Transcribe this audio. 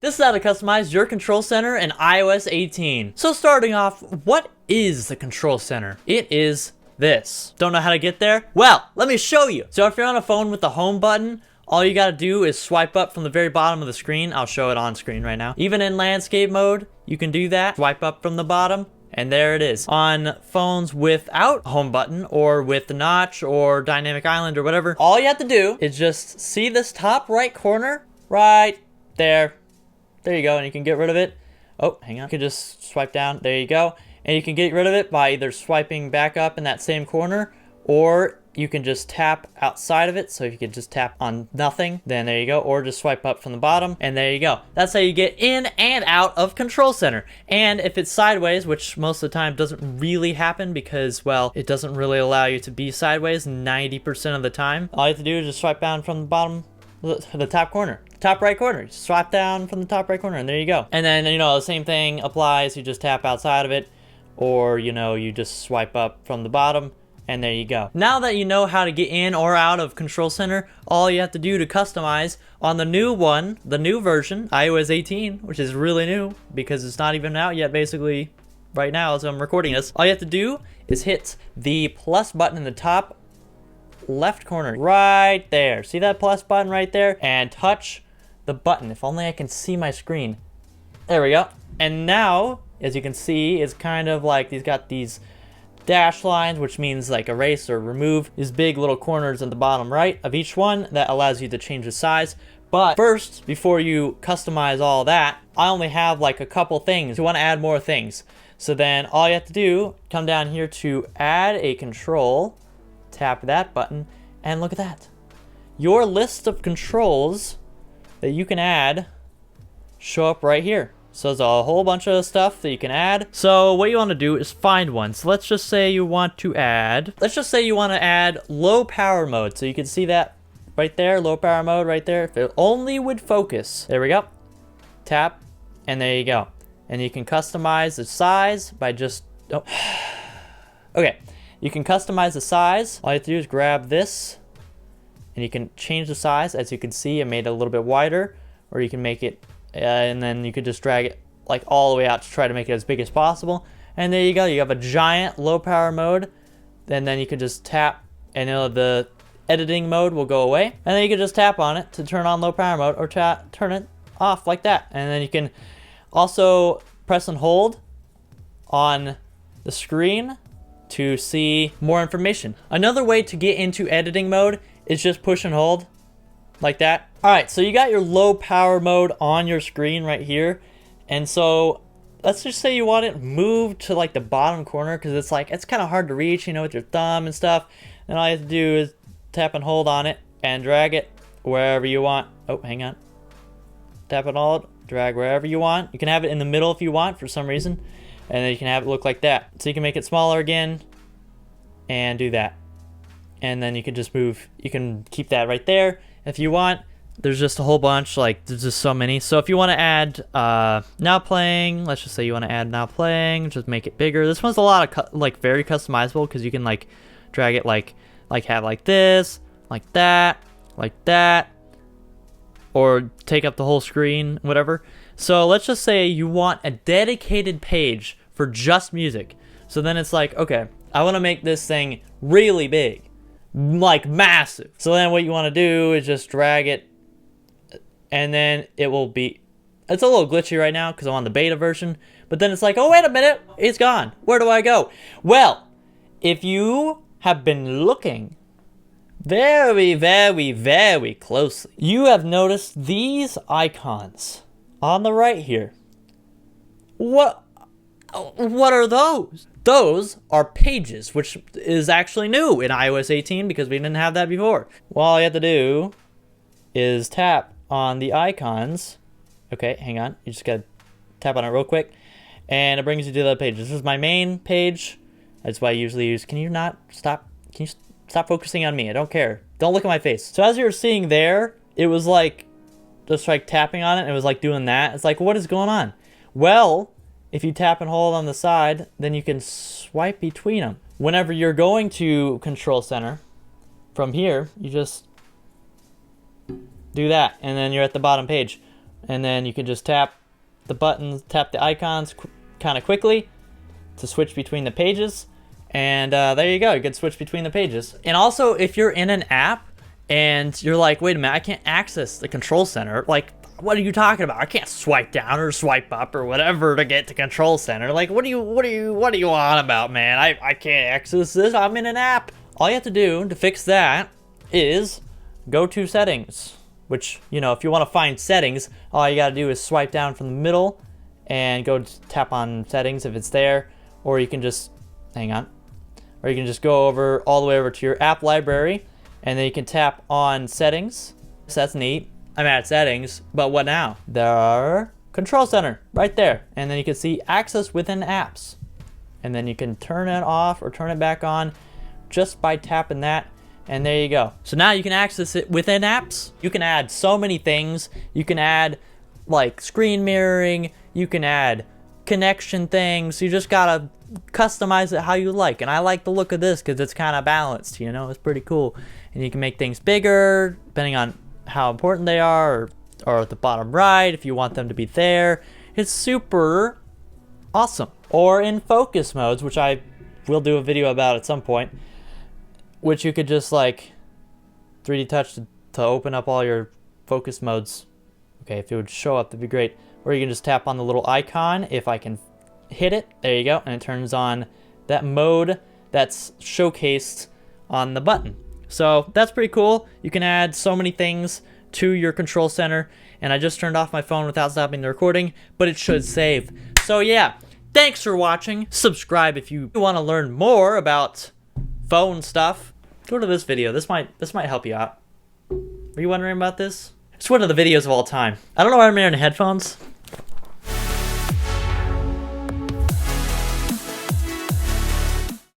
This is how to customize your control center in iOS 18. So starting off, what is the control center? It is this. Don't know how to get there? Well, let me show you. So if you're on a phone with the home button, all you gotta do is swipe up from the very bottom of the screen. I'll show it on screen right now. Even in landscape mode, you can do that. Swipe up from the bottom, and there it is. On phones without home button, or with the notch, or dynamic island, or whatever, all you have to do is just see this top right corner right there. There you go, and you can get rid of it. Oh, hang on. You can just swipe down. There you go. And you can get rid of it by either swiping back up in that same corner, or you can just tap outside of it. So if you can just tap on nothing, then there you go. Or just swipe up from the bottom, and there you go. That's how you get in and out of Control Center. And if it's sideways, which most of the time doesn't really happen because, well, it doesn't really allow you to be sideways 90% of the time. All you have to do is just swipe down from the bottom, the top corner. Top right corner. Just swipe down from the top right corner, and there you go. And then, you know, the same thing applies. You just tap outside of it, or, you know, you just swipe up from the bottom, and there you go. Now that you know how to get in or out of Control Center, all you have to do to customize on the new one, the new version, iOS 18, which is really new because it's not even out yet, basically, right now as I'm recording this. All you have to do is hit the plus button in the top left corner, right there. See that plus button right there? And touch the button. If only I can see my screen. There we go. And now, as you can see, it's kind of like he's got these dash lines, which means like erase or remove these big little corners at the bottom right of each one that allows you to change the size. But first, before you customize all that, I only have like a couple things. You want to add more things. So then all you have to do, come down here to add a control, tap that button, and look at that. Your list of controls that you can add show up right here. So there's a whole bunch of stuff that you can add. So what you want to do is find one. So let's just say you want to add, low power mode. So you can see that right there, low power mode right there. If it only would focus. There we go. Tap, and there you go. And you can customize the size by just, oh. Okay, you can customize the size. All you have to do is grab this, and you can change the size. As you can see, I made it a little bit wider, or you can make it, and then you could just drag it like all the way out to try to make it as big as possible. And there you go. You have a giant low power mode, and then you can just tap, and the editing mode will go away. And then you can just tap on it to turn on low power mode, or turn it off like that. And then you can also press and hold on the screen to see more information. Another way to get into editing mode is just push and hold like that. All right, so you got your low power mode on your screen right here. And so let's just say you want it moved to like the bottom corner, because it's kind of hard to reach, you know, with your thumb and stuff. And all you have to do is tap and hold on it and drag it wherever you want. Oh, hang on. Tap and hold, drag wherever you want. You can have it in the middle if you want for some reason. And then you can have it look like that. So you can make it smaller again and do that. And then you can just move, you can keep that right there if you want. There's just a whole bunch, like there's just so many. So if you want to add now playing, let's just say you want to add now playing, just make it bigger. This one's a lot of like very customizable, because you can like drag it like have like this, like that, or take up the whole screen, whatever. So let's just say you want a dedicated page for just music. So then it's like, okay, I want to make this thing really big, like massive. So then what you want to do is just drag it, and then it will be, it's a little glitchy right now because I'm on the beta version, but then it's like, oh, wait a minute, it's gone. Where do I go? Well, if you have been looking very, very, very closely, you have noticed these icons on the right here. What are those? Those are pages, which is actually new in iOS 18 because we didn't have that before. Well, all you have to do is tap on the icons. Okay, hang on. You just gotta tap on it real quick, and it brings you to the page. This is my main page. That's why I usually use. Can you stop focusing on me? I don't care. Don't look at my face. So as you were seeing there, it was like just like tapping on it. It was like doing that. It's like, what is going on? Well, if you tap and hold on the side, then you can swipe between them. Whenever you're going to Control Center, from here, you just do that, and then you're at the bottom page. and then you can just tap the buttons, tap the icons kind of quickly to switch between the pages. And there you go, you can switch between the pages. And also, if you're in an app and you're like, wait a minute, I can't access the control center, like, what are you talking about? I can't swipe down or swipe up or whatever to get to control center. Like, what do you on about, man? I can't access this, I'm in an app. All you have to do to fix that is go to settings, which, you know, if you want to find settings, all you gotta do is swipe down from the middle and go tap on settings if it's there, or you can just, hang on, or you can just go over all the way over to your app library, and then you can tap on settings. So that's neat. I'm at settings, but what now? There, control center, right there. And then you can see access within apps. And then you can turn it off or turn it back on just by tapping that, and there you go. So now you can access it within apps. You can add so many things. You can add like screen mirroring, you can add connection things. You just gotta customize it how you like. And I like the look of this because it's kind of balanced, you know, it's pretty cool. And you can make things bigger depending on how important they are, or at the bottom right if you want them to be there. It's super awesome. Or in focus modes, which I will do a video about at some point, which you could just like 3D touch to open up all your focus modes. Okay, if it would show up, that'd be great. Or you can just tap on the little icon if I can hit it. There you go, and it turns on that mode that's showcased on the button. So that's pretty cool. You can add so many things to your control center, and I just turned off my phone without stopping the recording, but it should save. So yeah, thanks for watching. Subscribe if you want to learn more about phone stuff. Go to this video. This might help you out. Were you wondering about this? It's one of the videos of all time. I don't know why I'm wearing headphones.